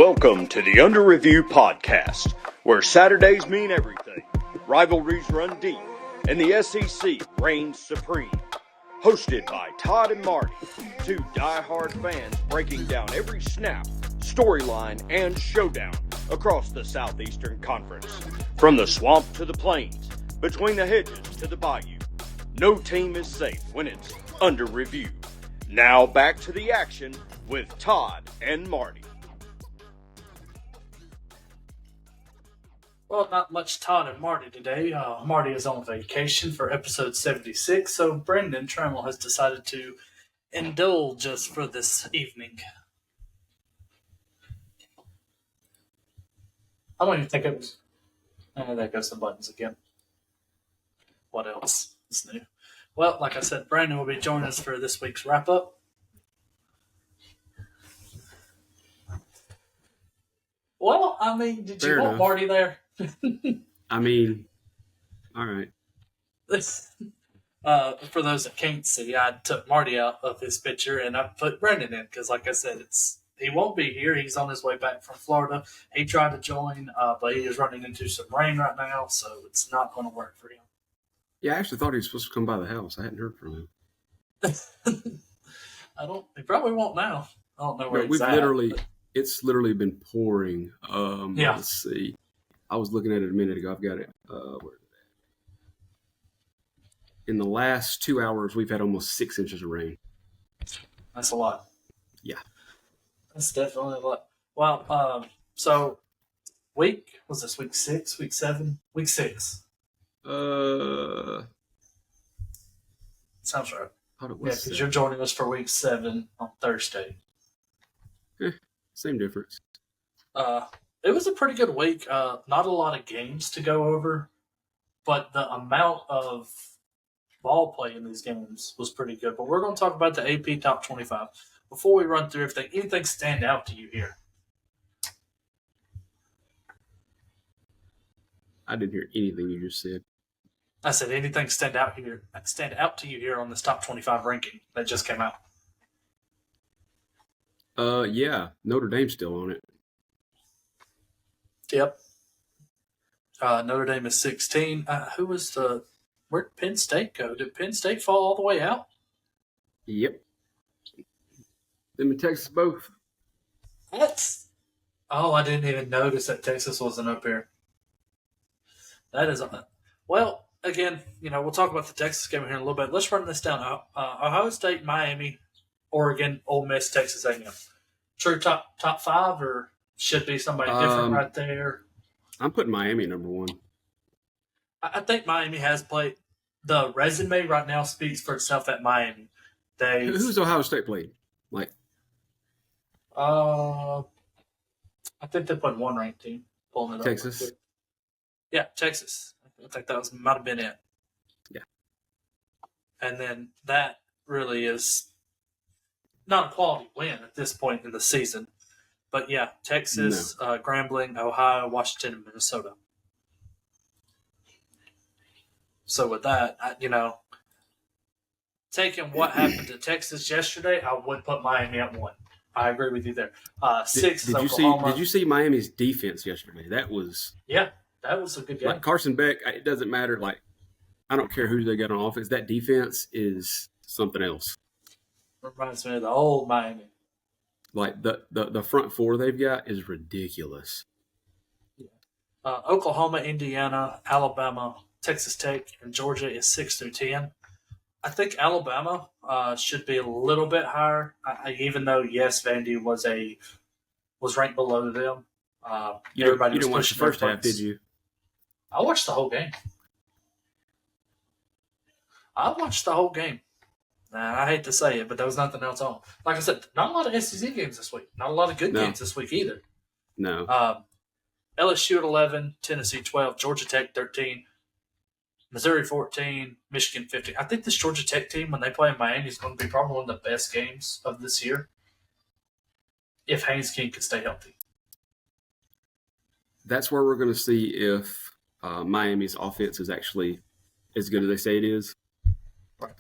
Welcome to the Under Review Podcast, where Saturdays mean everything, rivalries run deep, and the SEC reigns supreme. Hosted by Todd and Marty, two die-hard fans breaking down every snap, storyline, and showdown across the Southeastern Conference. From the swamp to the plains, between the hedges to the bayou, no team is safe when it's under review. Now back to the action with Todd and Marty. Well, not much Todd and Marty today. Marty is on vacation for episode 76, so Brandon Trammell has decided to indulge us for this evening. I'm going to take it. There goes the buttons again. What else is new? Well, like I said, Brandon will be joining us for this week's wrap-up. Well, I mean, did you want Marty there? I mean, all right. For those that can't see, I took Marty out of his picture and I put Brandon in because, like I said, he won't be here. He's on his way back from Florida. He tried to join, but he is running into some rain right now, so it's not going to work for him. Yeah, I actually thought he was supposed to come by the house. I hadn't heard from him. He probably won't now. I don't know where he's at. It's literally been pouring. Yeah. Let's see. I was looking at it a minute ago. I've got it. Where is it? In the last 2 hours, we've had almost 6 inches of rain. That's a lot. Yeah. That's definitely a lot. Well, so week 6, week 7, week 6. Sounds right. Thought it was. Yeah, because you're joining us for week 7 on Thursday. Same difference. It was a pretty good week. Not a lot of games to go over, but the amount of ball play in these games was pretty good. But we're going to talk about the AP Top 25. Before we run through everything, anything stand out to you here? I didn't hear anything you just said. I said anything stand out to you here on this Top 25 ranking that just came out? Yeah, Notre Dame's still on it. Yep. Notre Dame is 16. Where'd Penn State go? Did Penn State fall all the way out? Yep. Them in Texas both. I didn't even notice that Texas wasn't up here. That is well. Again, we'll talk about the Texas game here in a little bit. Let's run this down. Ohio State, Miami, Oregon, Ole Miss, Texas A&M. True top 5, or should be somebody different right there? I'm putting Miami number 1. I think Miami has played. The resume right now speaks for itself at Miami. Who's Ohio State played? I think they played one ranked team. Pulling it Texas. Up. Yeah, Texas. I think that might have been it. Yeah. And then that really is not a quality win at this point in the season. But yeah, Texas, Grambling, Ohio, Washington, and Minnesota. So with that, taking what happened to Texas yesterday, I would put Miami at 1. I agree with you there. 6 is Oklahoma. Did you see Miami's defense yesterday? That was a good game. Carson Beck, it doesn't matter. I don't care who they got on offense. That defense is something else. Reminds me of the old Miami. The front four they've got is ridiculous. Yeah. Oklahoma, Indiana, Alabama, Texas Tech, and Georgia is 6 through 10. I think Alabama should be a little bit higher, even though Vandy was ranked below them. You didn't watch the first half, did you? I watched the whole game. I hate to say it, but there was nothing else on. Like I said, not a lot of SEC games this week. Not a lot of good games this week either. No. LSU at 11, Tennessee 12, Georgia Tech 13, Missouri 14, Michigan 15. I think this Georgia Tech team, when they play in Miami, is going to be probably one of the best games of this year if Haynes King can stay healthy. That's where we're going to see if Miami's offense is actually as good as they say it is. Right.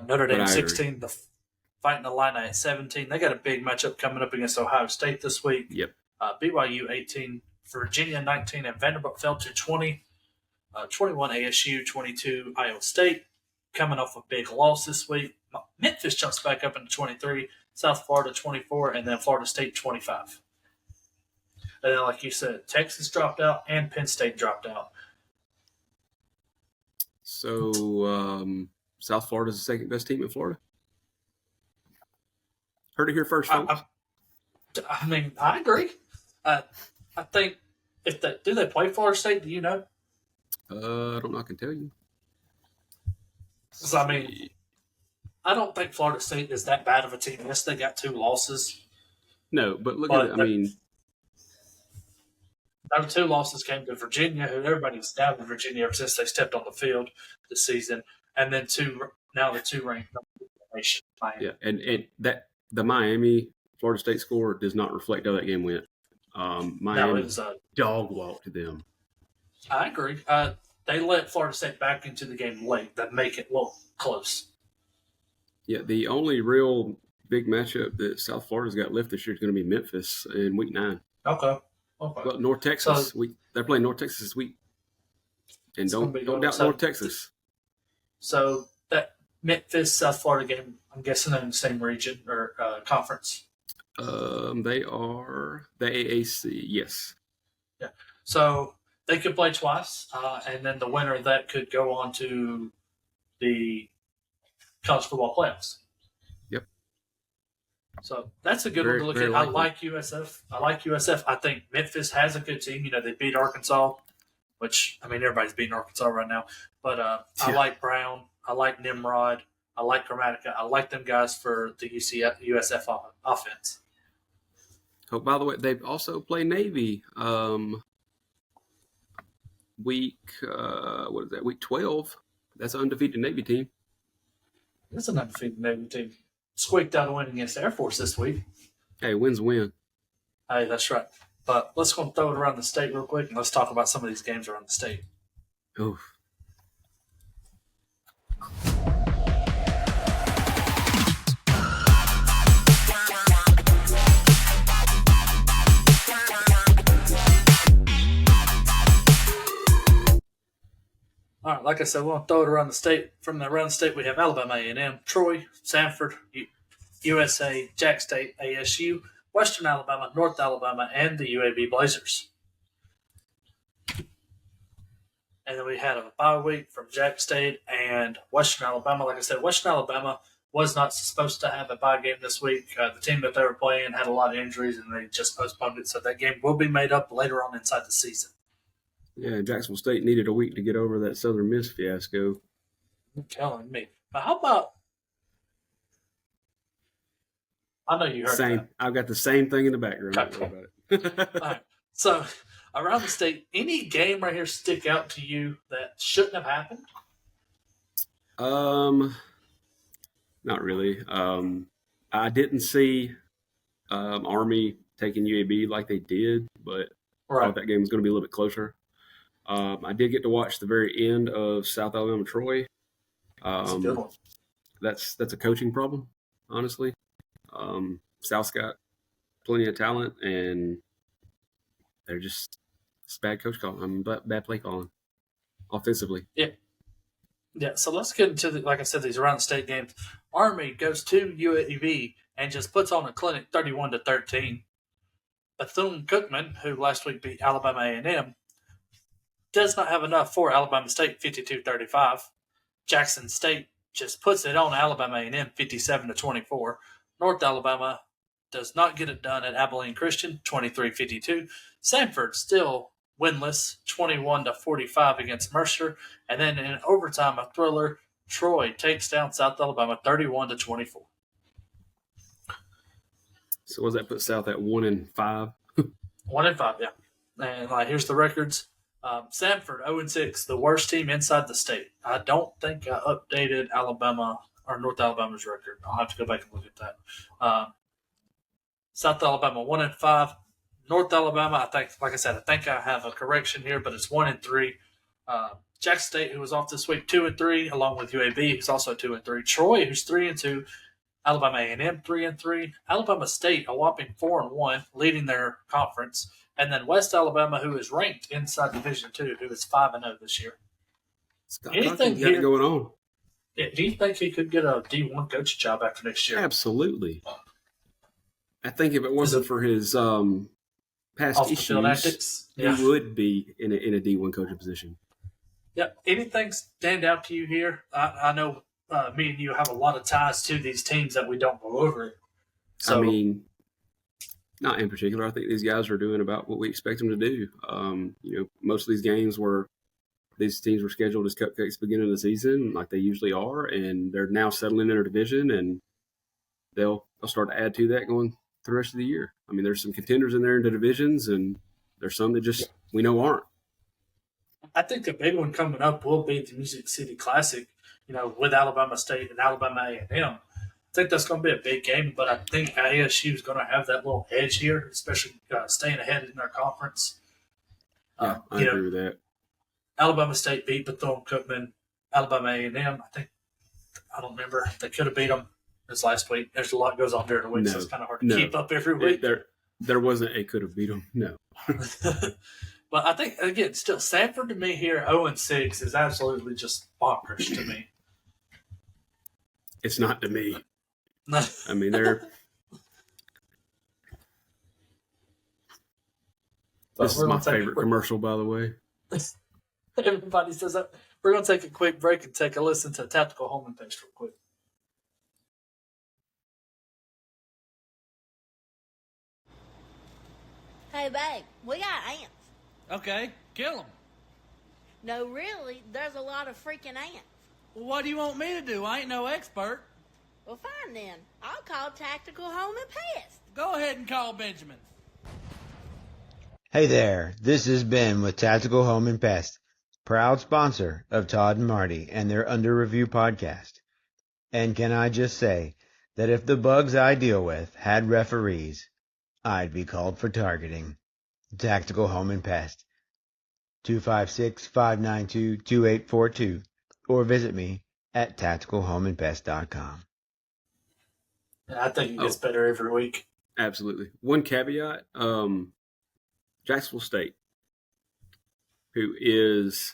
Notre Dame 16, fighting Illini at 17. They got a big matchup coming up against Ohio State this week. Yep. BYU 18, Virginia 19, and Vanderbilt fell to 20. 21 ASU, 22 Iowa State, coming off a big loss this week. Memphis jumps back up into 23, South Florida 24, and then Florida State 25. And then, like you said, Texas dropped out and Penn State dropped out. So South Florida is the second best team in Florida. Heard it here first, folks. I mean, I agree. I think do they play Florida State? Do you know? I don't know. I can tell you. I mean, I don't think Florida State is that bad of a team. Yes, they got 2 losses. No, but look at it. I mean, those 2 losses came to Virginia, who everybody's down to Virginia ever since they stepped on the field this season, and then now the 2 ranked nation. Yeah, and that the Miami Florida State score does not reflect how that game went. Miami was a dog walked them. I agree. They let Florida State back into the game late that make it look close. Yeah, the only real big matchup that South Florida's got left this year is going to be Memphis in Week 9. Okay. Well, North Texas, they're playing North Texas this week. And don't doubt North Texas. So that Memphis, South Florida game, I'm guessing they're in the same region or conference. They are the AAC, yes. Yeah. So they could play twice, and then the winner of that could go on to the college football playoffs. Yep. So that's a good one to look at. I like USF. I think Memphis has a good team. You know, they beat Arkansas, which, I mean, everybody's beating Arkansas right now. But I like Brown. I like Nimrod. I like Grammatica. I like them guys for the USF offense. Oh, by the way, they also play Navy. Week 12. That's an undefeated Navy team. That's an undefeated Navy team. Squeaked out a win against Air Force this week. Hey, win's win. Hey, that's right. But let's go and throw it around the state real quick, and let's talk about some of these games around the state. Oof. All right, like I said, we'll throw it around the state. From around the state, we have Alabama A&M, Troy, Sanford, USA, Jack State, ASU, Western Alabama, North Alabama, and the UAB Blazers. And then we had a bye week from Jack State and Western Alabama. Like I said, Western Alabama was not supposed to have a bye game this week. The team that they were playing had a lot of injuries, and they just postponed it. So that game will be made up later on inside the season. Yeah, Jacksonville State needed a week to get over that Southern Miss fiasco. You're telling me. But how about – I know you heard that. I've got the same thing in the background. Don't worry about it. All right. So, around the state, any game right here stick out to you that shouldn't have happened? Not really. I didn't see Army taking UAB like they did, but I thought that game was going to be a little bit closer. I did get to watch the very end of South Alabama Troy. That's a good one. That's a coaching problem, honestly. South's got plenty of talent, and they're just it's bad coach call. Bad play calling offensively. Yeah. So let's get into like I said, these around the state games. Army goes to UAB and just puts on a clinic, 31-13. Bethune-Cookman, who last week beat Alabama A&M, does not have enough for Alabama State, 52-35. Jackson State just puts it on Alabama A&M, 57-24. North Alabama does not get it done at Abilene Christian, 23-52. Sanford still winless, 21-45 against Mercer. And then in overtime, a thriller, Troy takes down South Alabama, 31-24. So what does that put South at 1-5? 1-5, yeah. And here's the records. Sanford 0-6, the worst team inside the state. I don't think I updated Alabama or North Alabama's record. I'll have to go back and look at that. South Alabama 1-5. North Alabama, I think I have a correction here, but it's 1-3. Jackson State, who was off this week, 2-3, along with UAB, who's also 2-3. Troy, who's 3-2. Alabama A&M 3-3, Alabama State a whopping 4-1, leading their conference, and then West Alabama, who is ranked inside Division II, who is 5-0 this year. Scott Anything got going on? Do you think he could get a D1 coaching job after next year? Absolutely. I think if it wasn't for his past issues, he would be in a D1 coaching position. Yeah. Anything stand out to you here? I know me and you have a lot of ties to these teams that we don't go over. So, I mean, not in particular. I think these guys are doing about what we expect them to do. Most of these games were these teams were scheduled as cupcakes beginning of the season, like they usually are, and they're now settling in their division, and they'll start to add to that going through the rest of the year. I mean, there's some contenders in there in the divisions, and there's some that just we know aren't. I think the big one coming up will be the Music City Classic, with Alabama State and Alabama A&M. I think that's going to be a big game, but I think ASU is going to have that little edge here, especially staying ahead in their conference. I agree with that. Alabama State beat Bethune-Cookman. Alabama A&M, I don't remember. They could have beat them this last week. There's a lot goes on during the week, so it's kind of hard to keep up every week. There wasn't a could have beat them, no. But I think, again, still, Sanford to me here, 0-6, is absolutely just bonkers to me. It's not to me. I mean, they're... This is my favorite commercial, by the way. Everybody says that. We're going to take a quick break and take a listen to Tactical Home and Pest real quick. Hey, babe, we got ants. Okay, kill them. No, really, there's a lot of freaking ants. Well, what do you want me to do? I ain't no expert. Well, fine then. I'll call Tactical Home and Pest. Go ahead and call Benjamin. Hey there, this is Ben with Tactical Home and Pest, proud sponsor of Todd and Marty and their Under Review podcast. And can I just say that if the bugs I deal with had referees, I'd be called for targeting. Tactical Home and Pest, 256-592-2842, or visit me at tacticalhomeandpest.com. I think it gets better every week. Absolutely. One caveat, Jacksonville State, who is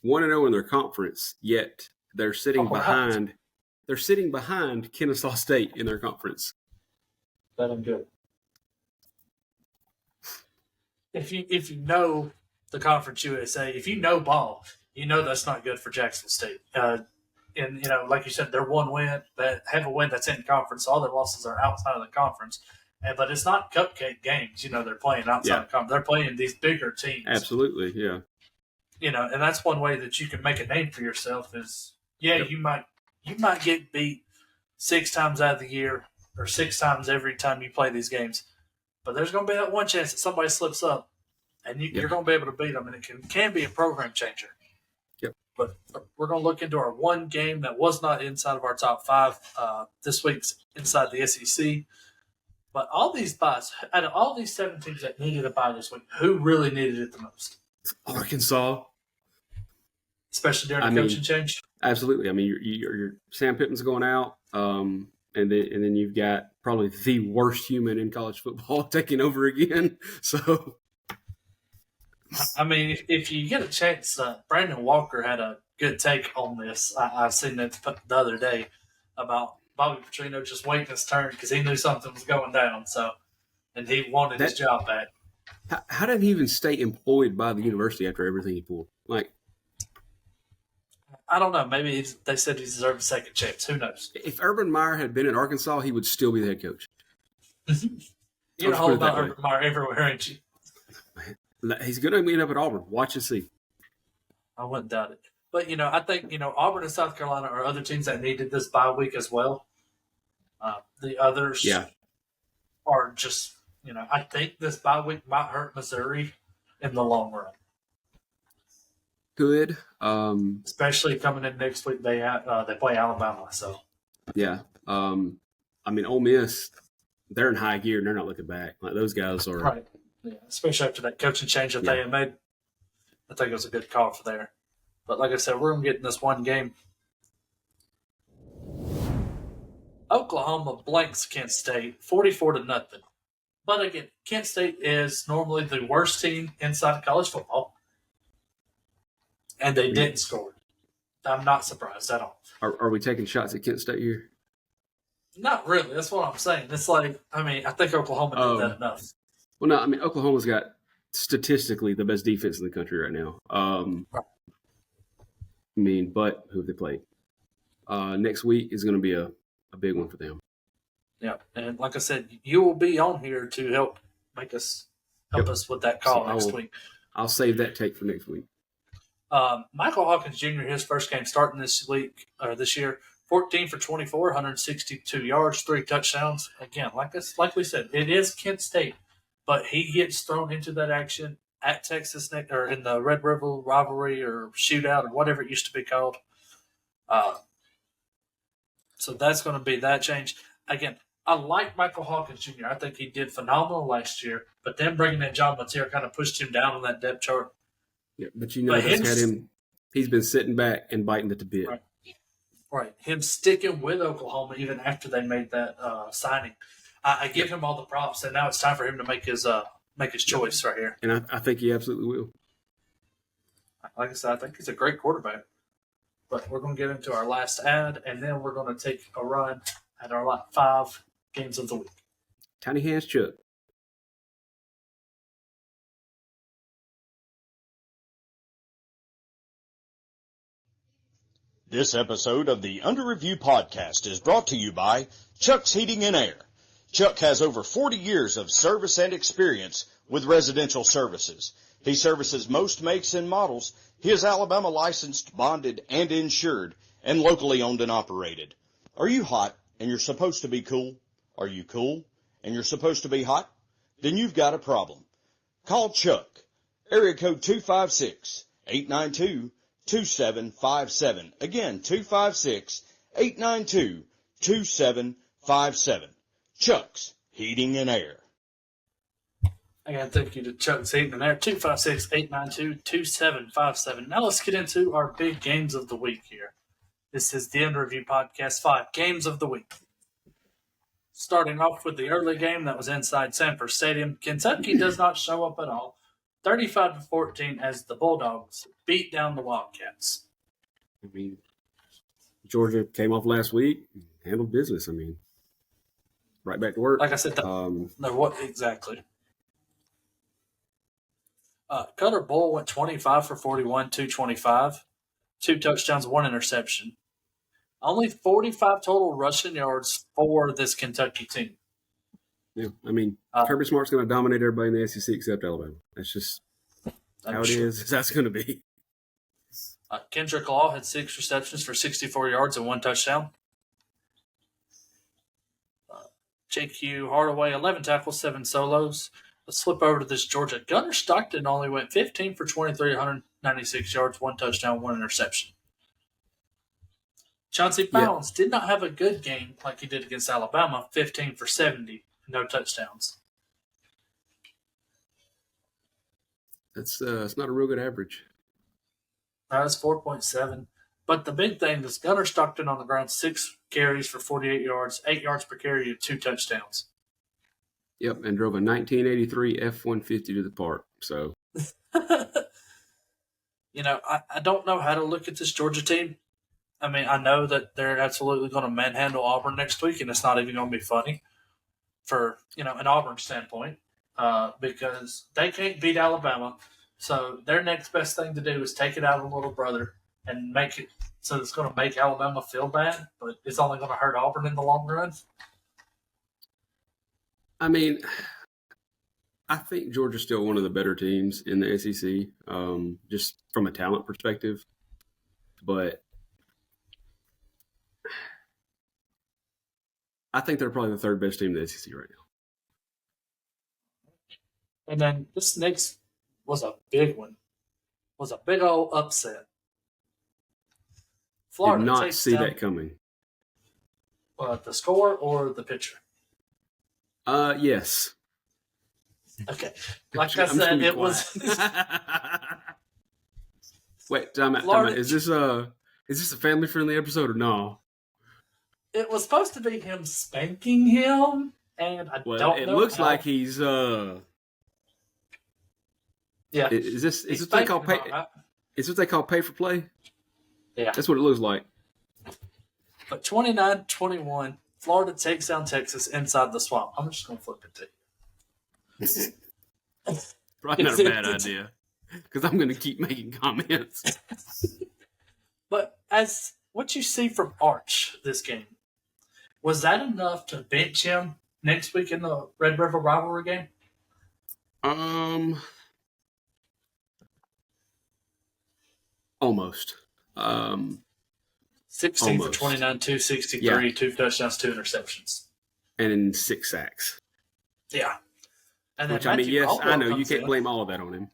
1-0 in their conference, yet they're sitting behind. They're sitting behind Kennesaw State in their conference. That I'm good. If you know the Conference USA, if you know ball, you know that's not good for Jacksonville State. And like you said, they're one win, that have a win that's in conference. All their losses are outside of the conference. But it's not cupcake games. They're playing outside the conference. They're playing these bigger teams. Absolutely, yeah. And that's one way that you can make a name for yourself is, you might get beat 6 times out of the year or 6 times every time you play these games. But there's going to be that one chance that somebody slips up, and you're going to be able to beat them, and it can be a program changer. Yep. But we're going to look into our one game that was not inside of our top 5 this week's inside the SEC. But all these buys, out of all these 7 teams that needed a buy this week, who really needed it the most? Arkansas. Especially during the coaching change? Absolutely. I mean, your Sam Pittman's going out, and then you've got probably the worst human in college football taking over again. So, I mean, if you get a chance, Brandon Walker had a good take on this. I've seen it the other day about Bobby Petrino just waiting his turn because he knew something was going down. So, and he wanted his job back. How did he even stay employed by the university after everything he pulled? I don't know. Maybe they said he deserved a second chance. Who knows? If Urban Meyer had been in Arkansas, he would still be the head coach. You're all about Urban Meyer everywhere, ain't you? He's going to end up at Auburn. Watch and see. I wouldn't doubt it. But, I think, Auburn and South Carolina are other teams that needed this bye week as well. The others are just, I think this bye week might hurt Missouri in the long run. Good. Especially coming in next week, they play Alabama. So yeah. I mean, Ole Miss, they're in high gear and they're not looking back. Like those guys are right. Yeah, especially after that coaching change that they had made. I think it was a good call for there. But like I said, we're gonna get in this one game. Oklahoma blanks Kent State 44-0. But again, Kent State is normally the worst team inside of college football, and they didn't score. I'm not surprised at all. Are we taking shots at Kent State here? Not really. That's what I'm saying. It's like, I think Oklahoma did that enough. Well, no, Oklahoma's got statistically the best defense in the country right now. Right. But who have they played? Next week is going to be a big one for them. Yeah, and like I said, you will be on here to help us with that call next week. I'll save that take for next week. Michael Hawkins Jr., his first game starting this year, 14 for 24, 162 yards, 3 touchdowns. Again, like we said, it is Kent State, but he gets thrown into that action at Texas or in the Red River rivalry or shootout or whatever it used to be called. So that's going to be that change. Again, I like Michael Hawkins Jr. I think he did phenomenal last year, but then bringing in John Mateer kind of pushed him down on that depth chart. Yeah, but that's had him. He's been sitting back and biting at the bit. Right. Him sticking with Oklahoma even after they made that signing. I give him all the props, and now it's time for him to make his choice right here. And I think he absolutely will. Like I said, I think he's a great quarterback. But we're going to get into our last ad, and then we're going to take a run at our 5 games of the week. Tiny hands, Chuck. This episode of the Under Review podcast is brought to you by Chuck's Heating and Air. Chuck has over 40 years of service and experience with residential services. He services most makes and models. He is Alabama licensed, bonded, and insured, and locally owned and operated. Are you hot and you're supposed to be cool? Are you cool and you're supposed to be hot? Then you've got a problem. Call Chuck. Area code 256-892-2757. Again, 256-892-2757. Chuck's Heating and Air. Again, thank you to Chuck's Heating and Air, 256-892-2757. Now let's get into our big games of the week here. This is the Under Review Podcast 5 Games of the Week. Starting off with the early game that was inside Sanford Stadium, Kentucky does not show up at all. 35-14 as the Bulldogs beat down the Wildcats. Georgia came off last week, handled business. Right back to work. Like I said, what exactly? Cutter Bull went 25 for 41, 225, 2 touchdowns, 1 interception. Only 45 total rushing yards for this Kentucky team. Yeah, Kirby Smart's going to dominate everybody in the SEC except Alabama. That's just how it is. That's going to be. Kendrick Law had 6 receptions for 64 yards and 1 touchdown. J.Q. Hardaway, 11 tackles, 7 solos. Let's flip over to this Georgia. Gunnar Stockton only went 15 for 23, 196 yards, 1 touchdown, 1 interception. Chauncey Bowens did not have a good game like he did against Alabama, 15 for 70, no touchdowns. That's not a real good average. That's 4.7. But the big thing is Gunnar Stockton on the ground, 6 carries for 48 yards, 8 yards per carry, and 2 touchdowns. Yep, and drove a 1983 F-150 to the park. So, I don't know how to look at this Georgia team. I know that they're absolutely going to manhandle Auburn next week, and it's not even going to be funny for, an Auburn standpoint because they can't beat Alabama. So their next best thing to do is take it out of the little brother and make it so it's going to make Alabama feel bad, but it's only going to hurt Auburn in the long run. I think Georgia's still one of the better teams in the SEC, just from a talent perspective. But I think they're probably the 3rd best team in the SEC right now. And then this next was a big one. Was a big old upset. Florida did not see that coming. The score or the pitcher? Yes. Okay. Like I said, it was. Wait, time out. Is this a family friendly episode or no? it was supposed to be him spanking him, and I don't know. It looks like he's Yeah. Is this what they call pay? Right? Is what they call pay for play? Yeah. That's what it looks like. But 29-21, Florida takes down Texas inside the swamp. I'm just going to flip it to you. Probably not a bad idea, because I'm going to keep making comments. But as what you see from Arch this game, was that enough to bench him next week in the Red River rivalry game? Almost. 16 for 29, 263, 2 touchdowns, 2 interceptions. And in 6 sacks. Yeah. And then Which, I mean, yes, I know you can't blame all of that on him,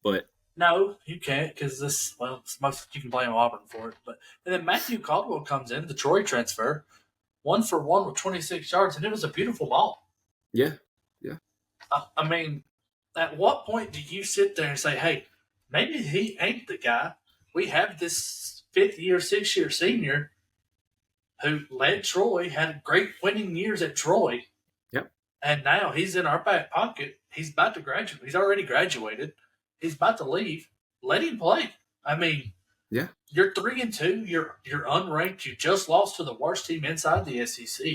but... No, you can't, because you can blame Auburn for it. And then Matthew Caldwell comes in, the Troy transfer, 1 for 1 with 26 yards, and it was a beautiful ball. Yeah. I mean, at what point do you sit there and say, hey, maybe he ain't the guy? We have this 5th-year, 6-year senior who led Troy, had great winning years at Troy. Yep. And now he's in our back pocket. He's about to graduate. He's already graduated. He's about to leave. Let him play. I mean, yeah. You're 3-2. You're unranked. You just lost to the worst team inside the SEC.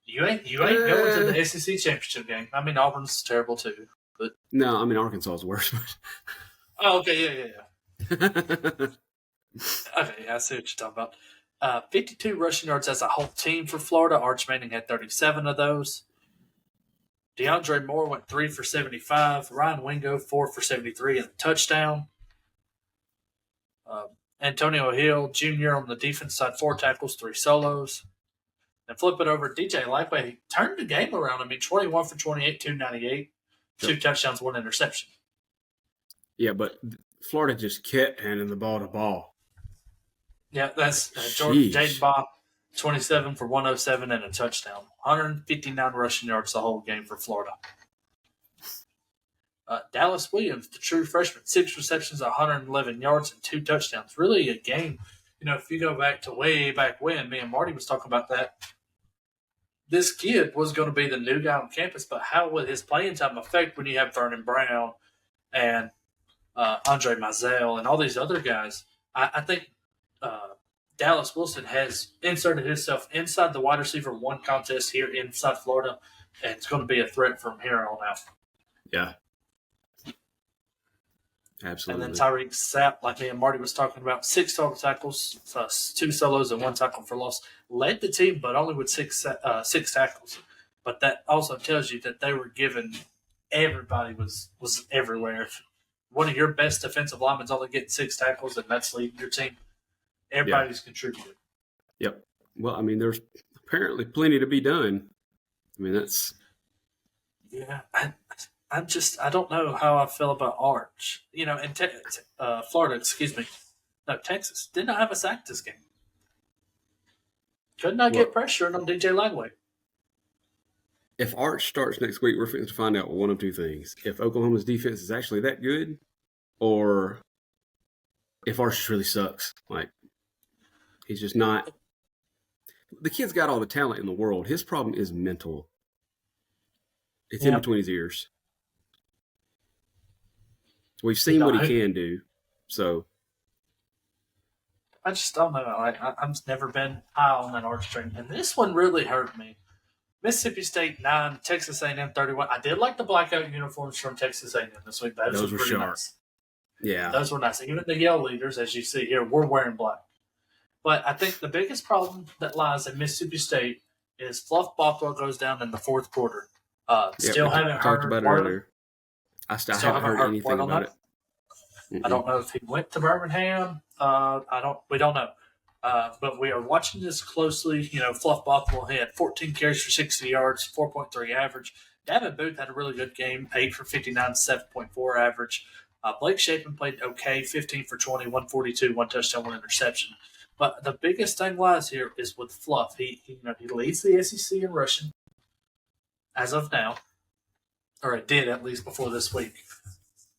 You ain't going to the SEC championship game. I mean, Auburn's terrible too. But no, I mean Arkansas is worse. Oh, okay, yeah. Okay, I see what you're talking about. 52 rushing yards as a whole team for Florida. Arch Manning had 37 of those. DeAndre Moore went 3 for 75. Ryan Wingo, 4 for 73 and a touchdown. Antonio Hill Jr. on the defense side, 4 tackles, 3 solos. And flip it over, DJ Lagway, he turned the game around. I mean, 21 for 28, 298, 2 touchdowns, 1 interception. Yeah, but Florida just kept handing the ball to Ball. Yeah, that's Jaden Baugh, 27 for 107 and a touchdown. 159 rushing yards the whole game for Florida. Dallas Williams, the true freshman, 6 receptions, 111 yards, and 2 touchdowns. Really a game. You know, if you go back to way back when, me and Marty was talking about that, this kid was going to be the new guy on campus, but how would his playing time affect when you have Vernon Brown and Andre Mizell and all these other guys? I think Dallas Wilson has inserted himself inside the wide receiver 1 contest here inside Florida, and it's going to be a threat from here on out. Yeah. Absolutely. And then Tyreek Sapp, like me and Marty was talking about, 6 total tackles, 2 solos, and 1 tackle for loss. Led the team, but only with 6 tackles. But that also tells you that they were given – everybody was everywhere. If one of your best defensive linemen only getting 6 tackles, and that's leading your team, everybody's contributed. Yep. Well, I mean, there's apparently plenty to be done. I mean, that's – Yeah, I don't know how I feel about Arch. You know, in Florida, Texas did not have a sack this game. Could not get pressure on DJ Lagway. If Arch starts next week, we're going to find out one of 2 things. If Oklahoma's defense is actually that good, or if Arch just really sucks. Like, he's just not. The kid's got all the talent in the world. His problem is mental. It's in between his ears. We've seen what he can do, so. I just don't know. I've never been high on that Arch train, and this one really hurt me. Mississippi State 9, Texas A&M 31. I did like the blackout uniforms from Texas A&M this week. Those were pretty nice. Yeah, those were nice. Even the yell leaders, as you see here, were wearing black. But I think the biggest problem that lies in Mississippi State is Fluff Bothwell goes down in the 4th quarter. Still haven't heard about it earlier. I still haven't heard anything about it. I don't know if he went to Birmingham. We don't know. But we are watching this closely. You know, Fluff Bothwell had 14 carries for 60 yards, 4.3 average. Davin Booth had a really good game, 8 for 59, 7.4 average. Blake Shapen played okay, 15 for 20, 142, 1 touchdown, 1 interception. But the biggest thing lies here is with Fluff. He leads the SEC in rushing as of now, or it did at least before this week.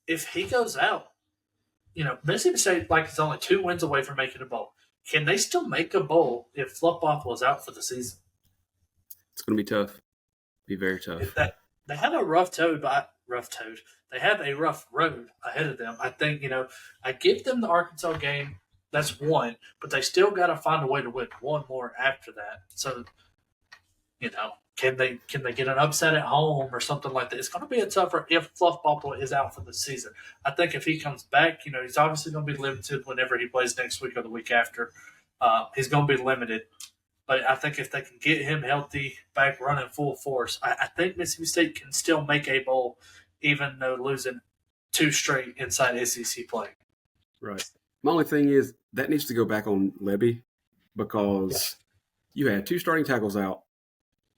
If he goes out, Mississippi State is only 2 wins away from making a bowl. can they still make a bowl if Fluff Bottle is out for the season? It's going to be tough. Be very tough. If they have a they have a rough road ahead of them. I think, I give them the Arkansas game. That's one, but they still got to find a way to win one more after that. So, can they get an upset at home or something like that? It's going to be a tougher if Fluff Bottle is out for the season. I think if he comes back, he's obviously going to be limited whenever he plays next week or the week after. He's going to be limited. But I think if they can get him healthy, back running full force, I think Mississippi State can still make a bowl, even though losing 2 straight inside SEC play. Right. My only thing is that needs to go back on Lebby because you had 2 starting tackles out,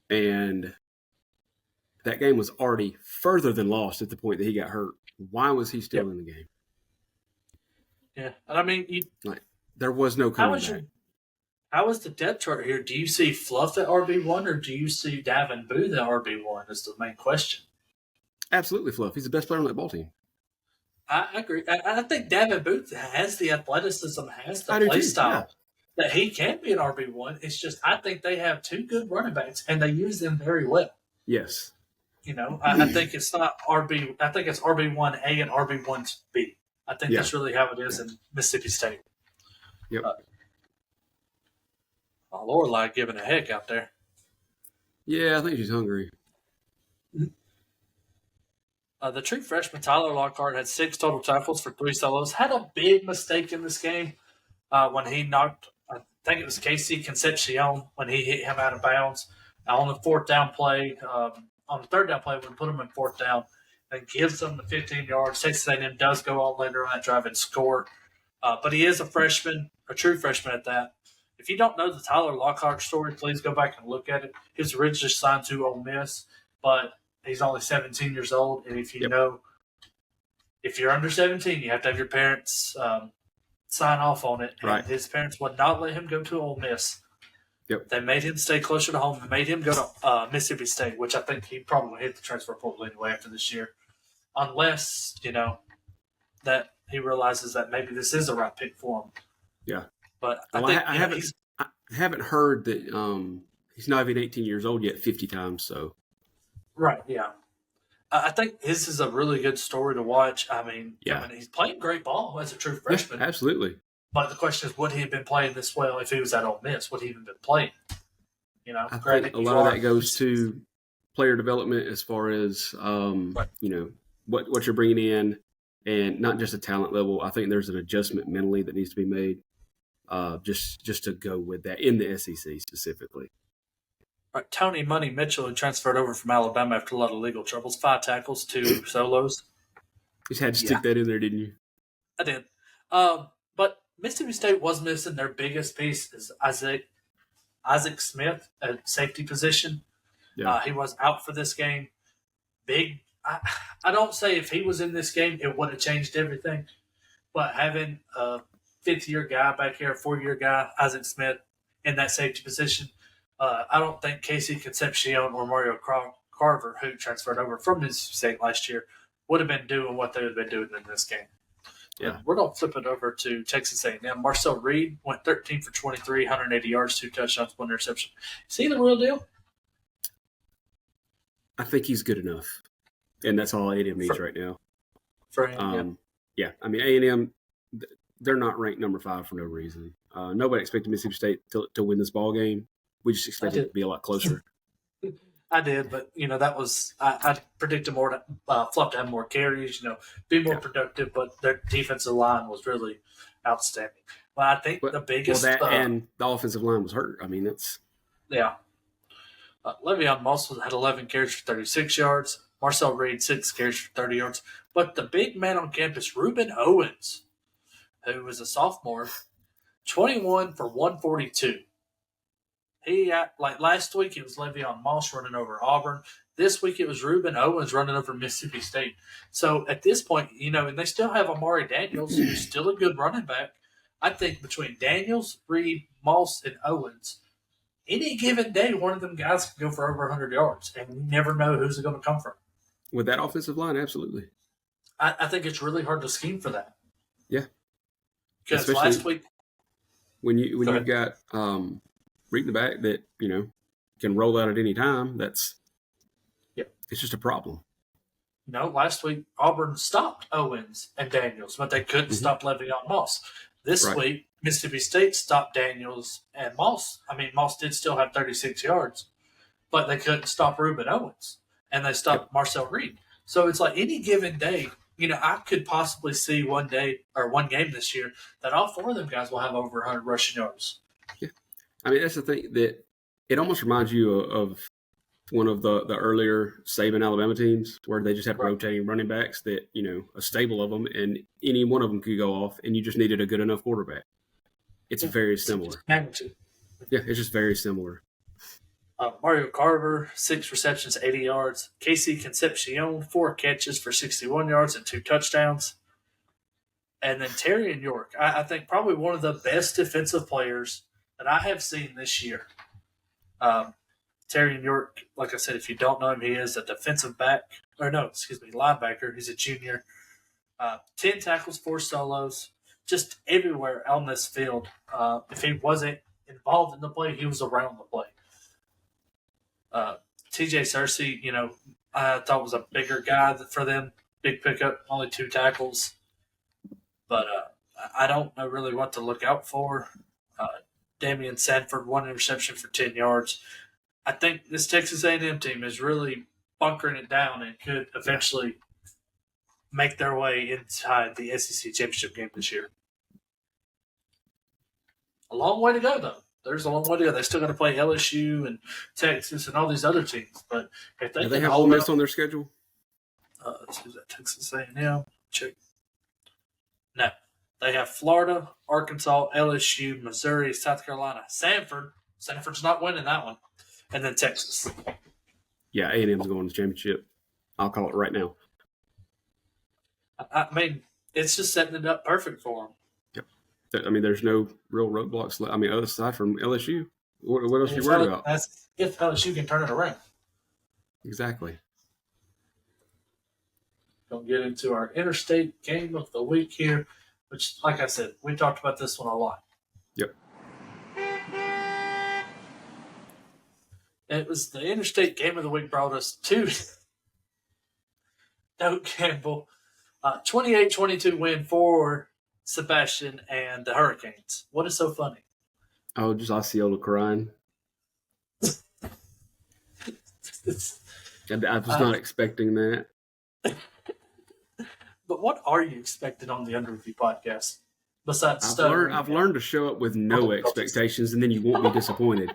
and that game was already further than lost at the point that he got hurt. Why was he still in the game? Yeah, and I mean, there was no coming back. How was the depth chart here? Do you see Fluff at RB1 or do you see Davin Booth at RB1 is the main question. Absolutely Fluff. He's the best player on that ball team. I agree. I think Davin Booth has the athleticism, has the play style that he can be an RB1. It's just I think they have 2 good running backs and they use them very well. Yes. I think it's not RB. I think it's RB1A and RB1B. I think that's really how it is in Mississippi State. Yep. Lorelai giving a heck out there. Yeah, I think she's hungry. The true freshman Tyler Lockhart had 6 total tackles for 3 solos. Had a big mistake in this game when he knocked, I think it was Casey Concepcion, when he hit him out of bounds on the 4th down play. On the 3rd down play, we put him in 4th down and gives them the 15 yards. Texas A&M does go on later on that drive and score. But he is a freshman, a true freshman at that. If you don't know the Tyler Lockhart story, please go back and look at it. He was originally signed to Ole Miss, but he's only 17 years old. And if if you're under 17, you have to have your parents sign off on it. And his parents would not let him go to Ole Miss. Yep. They made him stay closer to home. They made him go to Mississippi State, which I think he probably hit the transfer portal anyway after this year. Unless, that he realizes that maybe this is the right pick for him. Yeah. But I haven't heard that he's not even 18 years old yet 50 times. So, right, yeah. I think this is a really good story to watch. I mean, he's playing great ball as a true freshman. Yeah, absolutely. But the question is, would he have been playing this well if he was at Ole Miss? Would he even been playing? I think a lot of that goes to player development as far as what you're bringing in, and not just a talent level. I think there's an adjustment mentally that needs to be made. Just to go with that in the SEC specifically. All right, Tony Money Mitchell, who transferred over from Alabama after a lot of legal troubles, 5 tackles, 2 solos. You just had to stick that in there, didn't you? I did. But Mississippi State was missing their biggest piece is Isaac Smith at safety position. Yeah. He was out for this game. Big. I don't say if he was in this game, it would have changed everything. But having a 5th-year guy back here, a 4-year guy, Isaac Smith, in that safety position, I don't think Casey Concepcion or Mario Carver, who transferred over from Mississippi State last year, would have been doing what they would have been doing in this game. Yeah. And we're going to flip it over to Texas A&M. Marcel Reed went 13 for 23, 180 yards, 2 touchdowns, 1 interception. Is he the real deal? I think he's good enough. And that's all A&M needs right now. For him, yeah. I mean, A&M, they're not ranked number 5 for no reason. Nobody expected Mississippi State to win this ball game. We just expected it to be a lot closer. I did, but that was I predicted more Fluff to have more carries, be more productive. But their defensive line was really outstanding. But I think the biggest and the offensive line was hurt. I mean, that's Le'Veon Moss had 11 carries for 36 yards. Marcel Reed 6 carries for 30 yards. But the big man on campus, Reuben Owens, who was a sophomore, 21 for 142. He last week it was Le'Veon Moss running over Auburn. This week it was Reuben Owens running over Mississippi State. So at this point, and they still have Amari Daniels, who's still a good running back. I think between Daniels, Reed, Moss, and Owens, any given day, one of them guys can go for over 100 yards, and you never know who's it going to come from. With that offensive line, absolutely. I think it's really hard to scheme for that. Yeah. Because last week, when you've got Reed in the back that can roll out at any time, it's just a problem. Last week Auburn stopped Owens and Daniels, but they couldn't stop Le'Veon Moss. This week, Mississippi State stopped Daniels and Moss. I mean, Moss did still have 36 yards, but they couldn't stop Reuben Owens, and they stopped Marcel Reed. So it's like any given day, I could possibly see one day or one game this year that all four of them guys will have over 100 rushing yards. Yeah. I mean, that's the thing that it almost reminds you of one of the earlier Saban Alabama teams where they just had rotating running backs that, a stable of them, and any one of them could go off, and you just needed a good enough quarterback. It's very similar. Magnitude. Yeah, it's just very similar. Mario Carver, 6 receptions, 80 yards. Casey Concepcion, 4 catches for 61 yards and 2 touchdowns. And then Terry and York, I think probably one of the best defensive players that I have seen this year. Terry and York, like I said, if you don't know him, he is a linebacker. He's a junior. 10 tackles, 4 solos, just everywhere on this field. If he wasn't involved in the play, he was around the play. TJ Searcy, I thought was a bigger guy for them. Big pickup, only 2 tackles. But I don't know really what to look out for. Damian Sanford, 1 interception for 10 yards. I think this Texas A&M team is really bunkering it down and could eventually make their way inside the SEC championship game this year. A long way to go, though. There's a long way to go. They're still going to play LSU and Texas and all these other teams. But if they have Ole Miss on their schedule? Is that Texas A&M? Check. No. They have Florida, Arkansas, LSU, Missouri, South Carolina, Sanford. Sanford's not winning that one. And then Texas. Yeah, A&M's going to the championship. I'll call it right now. I mean, it's just setting it up perfect for them. Yep. I mean, there's no real roadblocks. I mean, other aside from LSU, what else are you worried about? That's if LSU can turn it around. Exactly. Going to get into our interstate game of the week here, which, like I said, we talked about this one a lot. Yep. It was the interstate game of the week brought us to Doak Campbell. 28-22 win for Sebastian and the Hurricanes. What is so funny? Oh, just Osceola crying. I was not expecting that. But what are you expecting on the Under Review podcast? Besides I've learned to show up with no expectations, and then you won't be disappointed.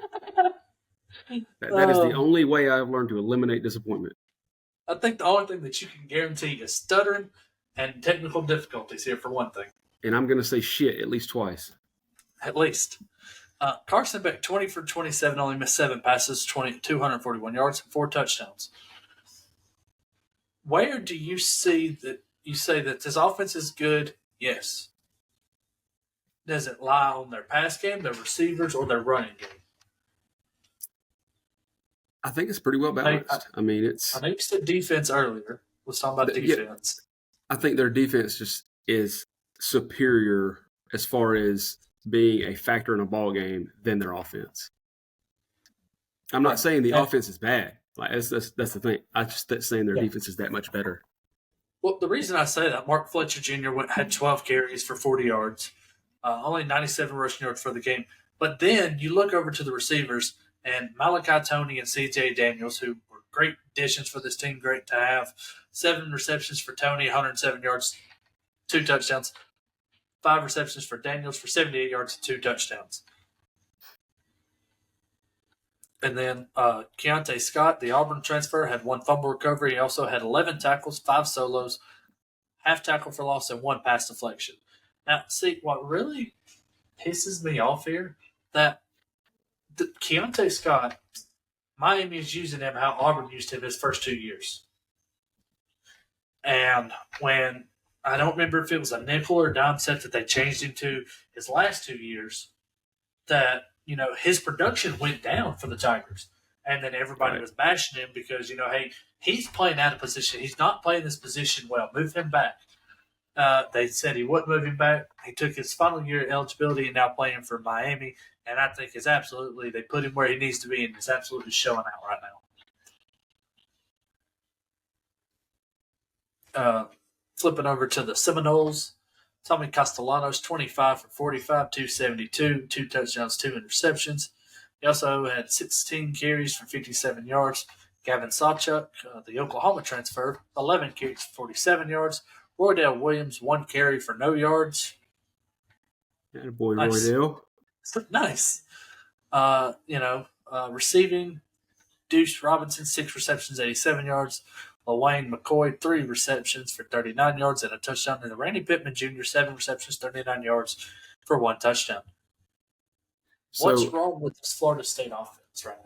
That is the only way I've learned to eliminate disappointment. I think the only thing that you can guarantee is stuttering and technical difficulties here for one thing. And I'm going to say shit at least twice. At least. Carson Beck, 20 for 27, only missed 7 passes, 241 yards, and 4 touchdowns. Where do you see that you say that this offense is good? Yes. Does it lie on their pass game, their receivers, or their running game? I think it's pretty well balanced. I know you said defense earlier. Let's talk about defense. I think their defense just is superior as far as being a factor in a ball game than their offense. I'm not saying the offense is bad. Like that's the thing. I just saying their defense is that much better. Well, the reason I say that, Mark Fletcher Jr. had 12 carries for 40 yards, only 97 rushing yards for the game. But then you look over to the receivers, and Malachi Toney and C.J. Daniels, who were great additions for this team, great to have. 7 receptions for Toney, 107 yards, 2 touchdowns. 5 receptions for Daniels for 78 yards and 2 touchdowns. And then Keontae Scott, the Auburn transfer, had 1 fumble recovery. He also had 11 tackles, 5 solos, half tackle for loss, and 1 pass deflection. Now, see, what really pisses me off here, that Keontae Scott, Miami is using him how Auburn used him his first 2 years. And when, I don't remember if it was a nickel or dime set that they changed him to his last 2 years, that, his production went down for the Tigers. And then everybody was bashing him because, hey, he's playing out of position. He's not playing this position well. Move him back. They said he wasn't moving back. He took his final year eligibility and now playing for Miami. And I think it's absolutely, they put him where he needs to be, and it's absolutely showing out right now. Flipping over to the Seminoles, Tommy Castellanos, 25 for 45, 272, 2 touchdowns, 2 interceptions. He also had 16 carries for 57 yards. Gavin Sawchuk, the Oklahoma transfer, 11 carries for 47 yards. Roydell Williams, 1 carry for no yards. Attaboy, Nice. Roydell. Nice. Receiving, Deuce Robinson, 6 receptions, 87 yards. LaWayne McCoy, 3 receptions for 39 yards and a touchdown. And Randy Pittman Jr., 7 receptions, 39 yards for 1 touchdown. What's wrong with this Florida State offense right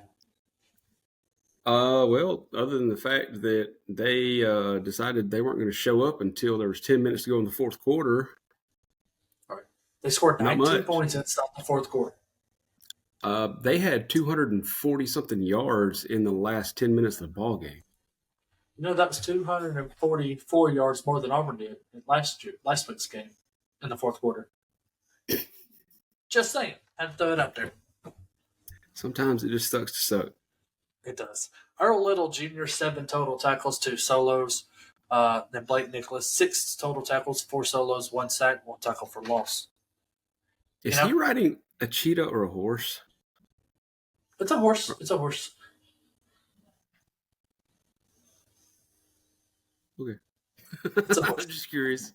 now? Well, other than the fact that they decided they weren't going to show up until there was 10 minutes to go in the fourth quarter. All right. They scored 19 points and stopped the fourth quarter. They had 240-something yards in the last 10 minutes of the ball game. That was 244 yards more than Auburn did in last week's game in the fourth quarter. Just saying. Had to throw it up there. Sometimes it just sucks to suck. It does. Earl Little Jr., 7 total tackles, 2 solos. Then Blake Nicholas, 6 total tackles, 4 solos, 1 sack, 1 tackle for loss. Is he riding a cheetah or a horse? It's a horse. It's a horse. Okay. It's a horse. I'm just curious.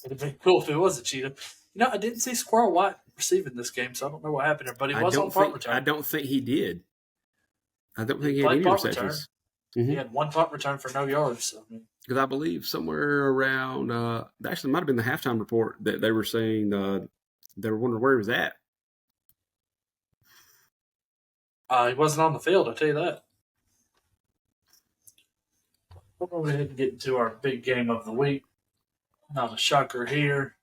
It'd be cool if it was a cheetah. I didn't see Squirrel White receiving this game, so I don't know what happened there, but he was on punt return. I don't think he did. I don't think he had any receptions. Mm-hmm. He had 1 punt return for no yards. Because I believe somewhere around, actually might have been the halftime report that they were saying they were wondering where he was at. He wasn't on the field, I'll tell you that. We'll go ahead and get into our big game of the week. Not a shocker here.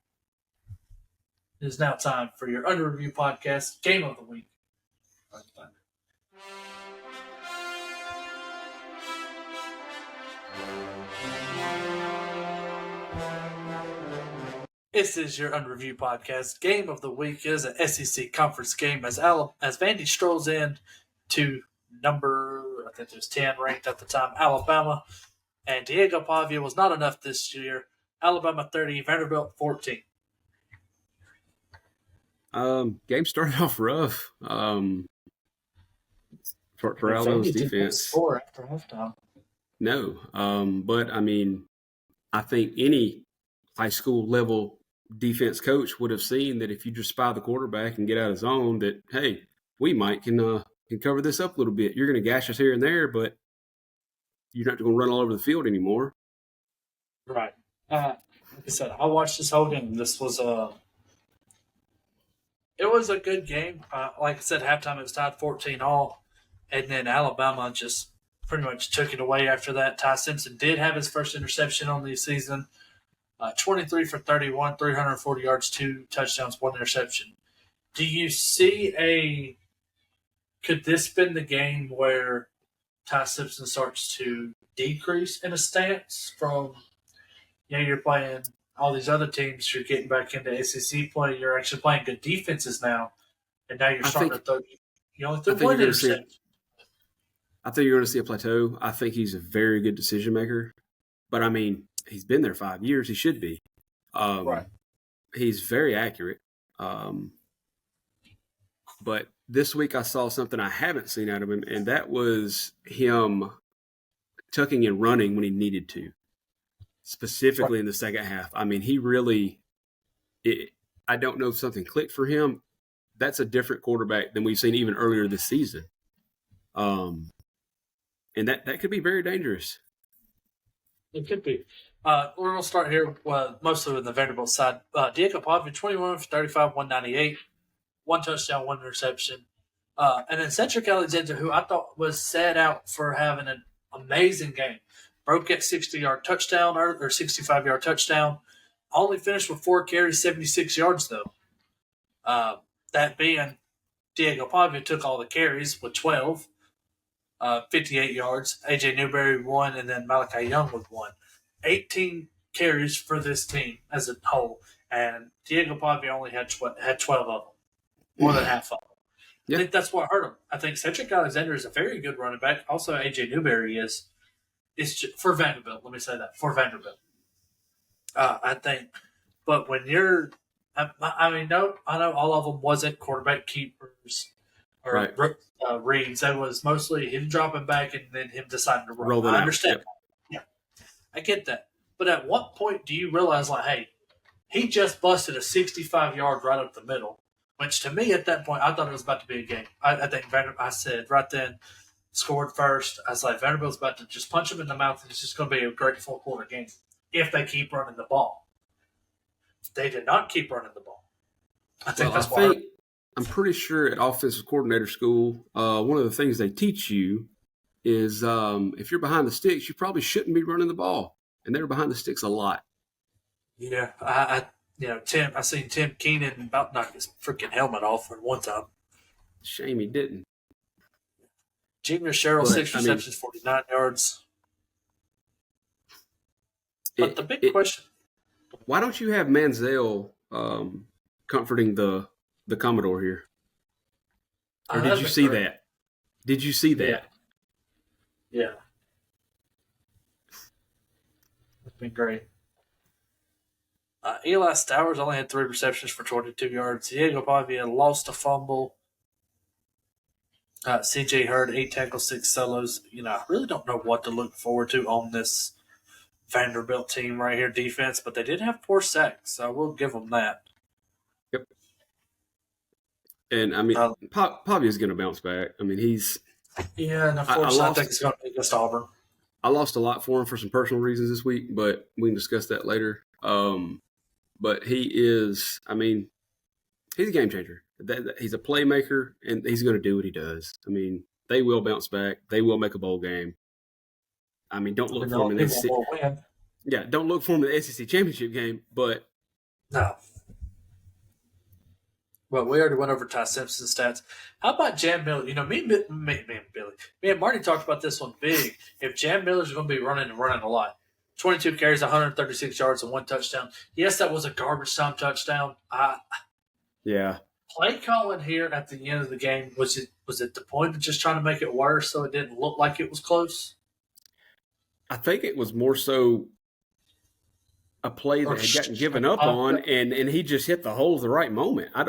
It is now time for your Under Review podcast, Game of the Week. This is your Under Review podcast. Game of the Week is an SEC conference game as Vandy strolls in to number, I think it was 10 ranked at the time, Alabama. And Diego Pavia was not enough this year. Alabama 30, Vanderbilt 14. Game started off rough for Alabama's defense. Score after halftime. No, but I think any high school level defense coach would have seen that if you just spy the quarterback and get out of zone, that hey, we might can cover this up a little bit. You're going to gash us here and there, but you're not going to run all over the field anymore. Right. Like I said, I watched this whole game. This was it was a good game. Like I said, halftime it was tied 14-all, and then Alabama just pretty much took it away after that. Ty Simpson did have his first interception on the season. 23 for 31, 340 yards, 2 touchdowns, 1 interception. Do you see could this been the game where Ty Simpson starts to decrease in a stance from, you're playing all these other teams, you're getting back into SEC play, you're actually playing good defenses now, and now you're starting to throw, you only threw 1 interception. I think you're going to see a plateau. I think he's a very good decision maker, but he's been there 5 years. He should be. Right. He's very accurate. But this week I saw something I haven't seen out of him, and that was him tucking and running when he needed to, specifically in the second half. He really – I don't know if something clicked for him. That's a different quarterback than we've seen even earlier this season. And that could be very dangerous. It could be. We're going to start here mostly with the Vanderbilt side. Diego Pavia, 21 for 35, 198, 1 touchdown, 1 interception. And then Cedric Alexander, who I thought was set out for having an amazing game, broke that 60-yard touchdown or 65-yard touchdown. Only finished with 4 carries, 76 yards, though. That being, Diego Pavia took all the carries with 12. 58 yards. A.J. Newberry 1, and then Malachi Young with 1. 18 carries for this team as a whole, and Diego Pavia only had 12 of them, more than half of them. Yeah. I think that's what hurt him. I think Cedric Alexander is a very good running back. Also, A.J. Newberry is for Vanderbilt. Let me say that, for Vanderbilt. I think, but when you're – I know all of them wasn't quarterback keepers or right. reads. That was mostly him dropping back and then him deciding to run. I understand. Yep. Yeah, I get that. But at what point do you realize, like, hey, he just busted a 65-yard right up the middle, which to me at that point I thought it was about to be a game. I think I said right then, scored first. I was like, Vanderbilt's about to just punch him in the mouth, and it's just going to be a great full-quarter game if they keep running the ball. They did not keep running the ball. I think I'm pretty sure at offensive coordinator school, one of the things they teach you is if you're behind the sticks, you probably shouldn't be running the ball. And they were behind the sticks a lot. Yeah, I seen Tim Keenan about knock his freaking helmet off for one time. Shame he didn't. Junior Sherrill, 6 receptions, 49 yards. But the big question. Why don't you have Manziel comforting the Commodore here? Or did you see that? Did you see that? Yeah. It's been great. Eli Stowers only had 3 receptions for 22 yards. Diego Pavia lost a fumble. C.J. Hurd, 8 tackles, 6 solos. I really don't know what to look forward to on this Vanderbilt team right here, defense, but they did have 4 sacks, so I will give them that. Yep. And, Pavia's going to bounce back. he's – yeah, and unfortunately, I think it's going to be against Auburn. I lost a lot for him for some personal reasons this week, but we can discuss that later. But he is, he's a game changer. He's a playmaker, and he's going to do what he does. They will bounce back. They will make a bowl game. Don't look for him in the SEC. Yeah, don't look for him in the SEC championship game, but no. Well, we already went over Ty Simpson's stats. How about Jam Miller? Me and Marty talked about this one big. If Jam Miller's going to be running a lot, 22 carries, 136 yards, and 1 touchdown. Yes, that was a garbage time touchdown. Yeah. Play calling here at the end of the game, was it the point of just trying to make it worse so it didn't look like it was close? I think it was more so a play that had gotten given up on, and he just hit the hole at the right moment. I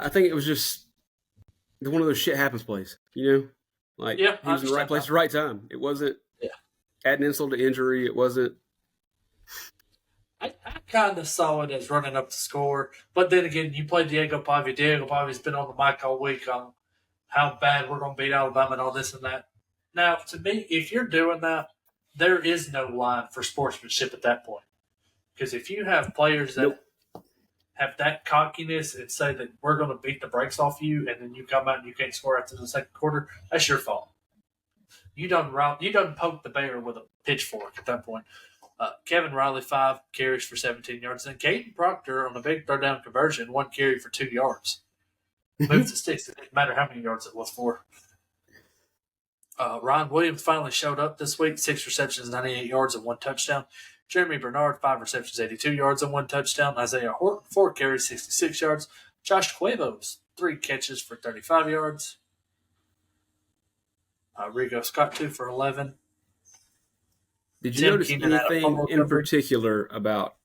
think it was just one of those shit happens plays, Like, he was in the right place at the right time. It wasn't adding insult to injury. It wasn't. I kind of saw it as running up the score. But then again, you play Diego Pavia. Diego Pavia's been on the mic all week on how bad we're going to beat Alabama and all this and that. Now, to me, if you're doing that, there is no line for sportsmanship at that point. Because if you have players that have that cockiness and say that we're going to beat the brakes off you, and then you come out and you can't score after the second quarter, that's your fault. You done poke the bear with a pitchfork at that point. Kevin Riley, 5 carries for 17 yards. And Caden Proctor on a big third down conversion, 1 carry for 2 yards. Moved the sticks. It didn't matter how many yards it was for. Ryan Williams finally showed up this week, 6 receptions, 98 yards, and 1 touchdown. Jeremy Bernard, 5 receptions, 82 yards, and 1 touchdown. Isaiah Horton, 4 carries, 66 yards. Josh Cuevos, 3 catches for 35 yards. Rigo Scott, 2 for 11. Did you notice anything in particular about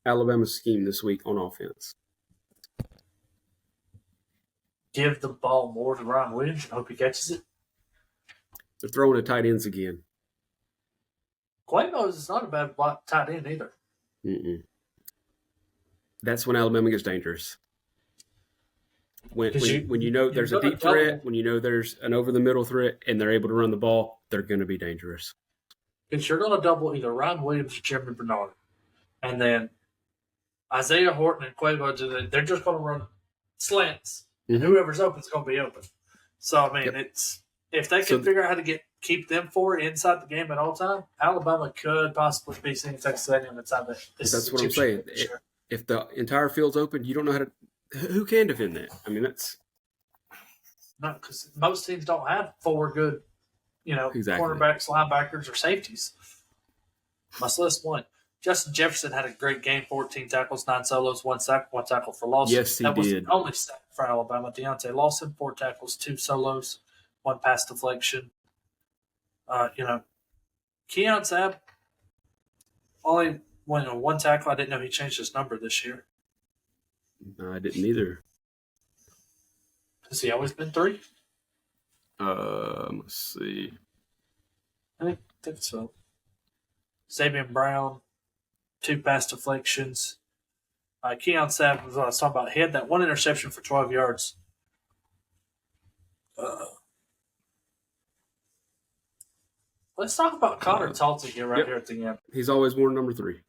Alabama's scheme this week on offense? Give the ball more to Ryan Williams and hope he catches it. They're throwing the tight ends again. Cuevos is not a bad tight end either. Mm-mm. That's when Alabama gets dangerous. When you know there's a deep threat, when you know there's an over-the-middle threat, and they're able to run the ball, they're going to be dangerous. Because you're going to double either Ryan Williams or Jeremy Bernard. And then Isaiah Horton and Cuevos, they're just going to run slants. Mm-hmm. And whoever's open is going to be open. So, it's if they can figure out how to keep them 4 inside the game at all time, Alabama could possibly be seeing Texas A&M inside that. That's what I'm saying. If the entire field's open, you don't know how to – who can defend that? That's – no, because most teams don't have 4 good – exactly. cornerbacks, linebackers, or safeties. Must list one. Justin Jefferson had a great game, 14 tackles, 9 solos, 1 sack, 1 tackle for loss. Yes, he that was did. the only sack for Alabama. Deontay Lawson, 4 tackles, 2 solos, 1 pass deflection. Keon Sabb, only 1 tackle. I didn't know he changed his number this year. No, I didn't either. Has he always been 3? Let's see. I think so. Sabian Brown, 2 pass deflections. Keon Sabb was what I was talking about. He had that 1 interception for 12 yards. Let's talk about Connor Talty here here at the end. He's always worn number 3.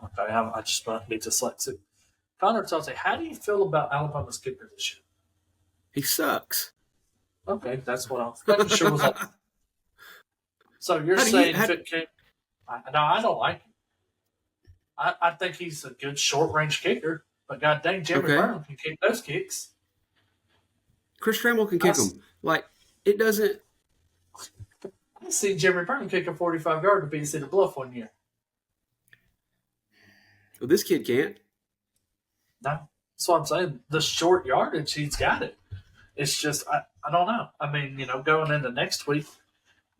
Okay, I just might be dyslexic. Connor Talty, how do you feel about Alabama's kicker this year? He sucks. Okay, that's what I was making sure was like. So you're saying if it came. No, I don't like him. I think he's a good short-range kicker, but god dang, Jeremy Burnham can kick those kicks. Chris Trammell can kick them. Like, it doesn't. I see Jeremy Burnham kick a 45-yard to beat Cedar Bluff one year. Well, this kid can't. No, that's what I'm saying. The short yardage, he's got it. It's just, I don't know. I mean, going into next week,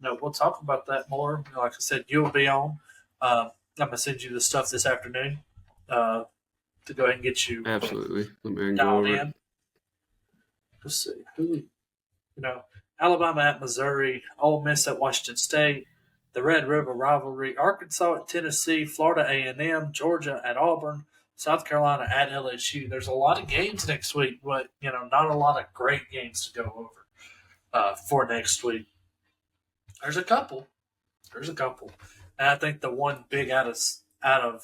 we'll talk about that more. Like I said, you'll be on. I'm going to send you the stuff this afternoon to go ahead and get you Absolutely. Let me dialed go over. in. Let's see. Alabama at Missouri, Ole Miss at Washington State, the Red River rivalry, Arkansas at Tennessee, Florida A&M, Georgia at Auburn, South Carolina at LSU. There's a lot of games next week, but, not a lot of great games to go over for next week. There's a couple. And I think the one big out of I'll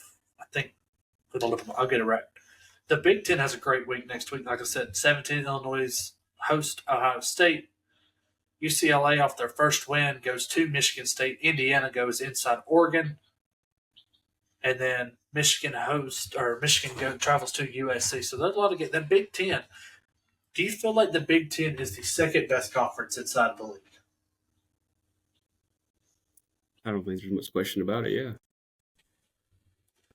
get it right. The Big Ten has a great week next week. Like I said, 17 Illinois host Ohio State. UCLA off their first win goes to Michigan State. Indiana goes inside Oregon. And then Michigan travels to USC. So there's a lot of games. The Big Ten. Do you feel like the Big Ten is the second best conference inside the league? I don't think there's much question about it, yeah.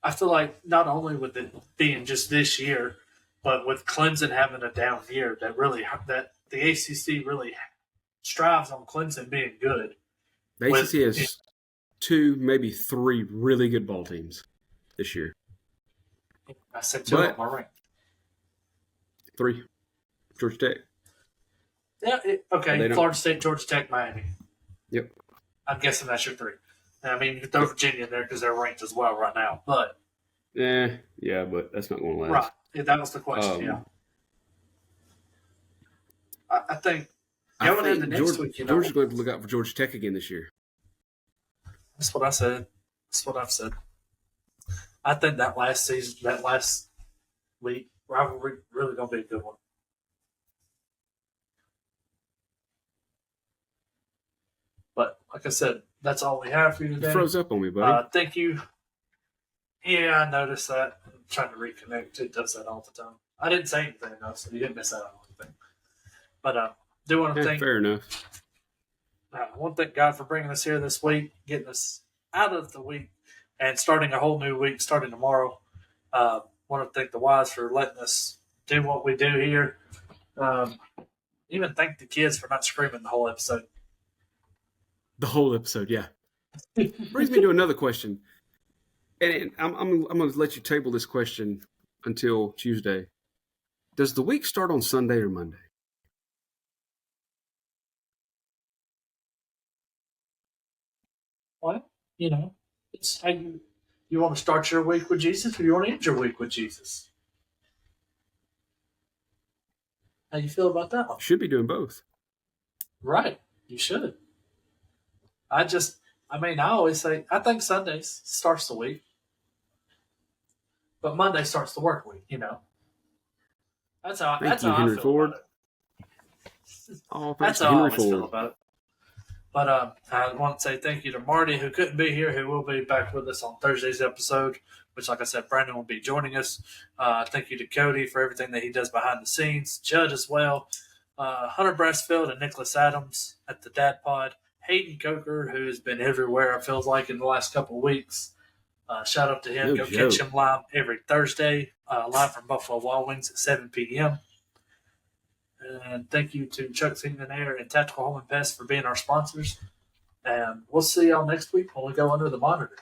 I feel like not only with it being just this year, but with Clemson having a down year, that the ACC really strives on Clemson being good. The ACC has 2, maybe 3 really good ball teams this year. I said 2 on my rank. 3. Georgia Tech. Yeah, Florida State, Georgia Tech, Miami. Yep. I'm guessing that's your 3. I mean, you can throw Virginia in there because they're ranked as well right now. But yeah, but that's not going to last. Right. Yeah, that was the question, yeah. I think going into next week, Georgia's going to look out for Georgia Tech again this year. That's what I said. That's what I've said. I think that last week rivalry really going to be a good one. But like I said, that's all we have for you today. You froze up on me, buddy. Thank you. Yeah, I noticed that. I'm trying to reconnect. It does that all the time. I didn't say anything enough, so you didn't miss out on anything. But do want to thank. Fair enough. I want to thank God for bringing us here this week, getting us out of the week, and starting a whole new week, starting tomorrow. Want to thank the Wise for letting us do what we do here. Even thank the kids for not screaming the whole episode. The whole episode, yeah. Brings me to another question. And I'm going to let you table this question until Tuesday. Does the week start on Sunday or Monday? Well, it's how you want to start your week with Jesus or you want to end your week with Jesus. How you feel about that one? Should be doing both. Right. You should. I always say, I think Sundays starts the week. But Monday starts the work week, That's how I feel about it. That's how I always feel about it. But I want to say thank you to Marty, who couldn't be here, who will be back with us on Thursday's episode, which, like I said, Brandon will be joining us. Thank you to Cody for everything that he does behind the scenes. Jud as well. Hunter Brassfield and Nicholas Adams at the Dadpod. Hayden Coker, who has been everywhere, it feels like, in the last couple of weeks. Shout out to him. Go catch him live every Thursday, live from Buffalo Wild Wings at 7 p.m. And thank you to Chuck Seaman Air and Tactical Home and Pest for being our sponsors. And we'll see y'all next week when we go under the monitor.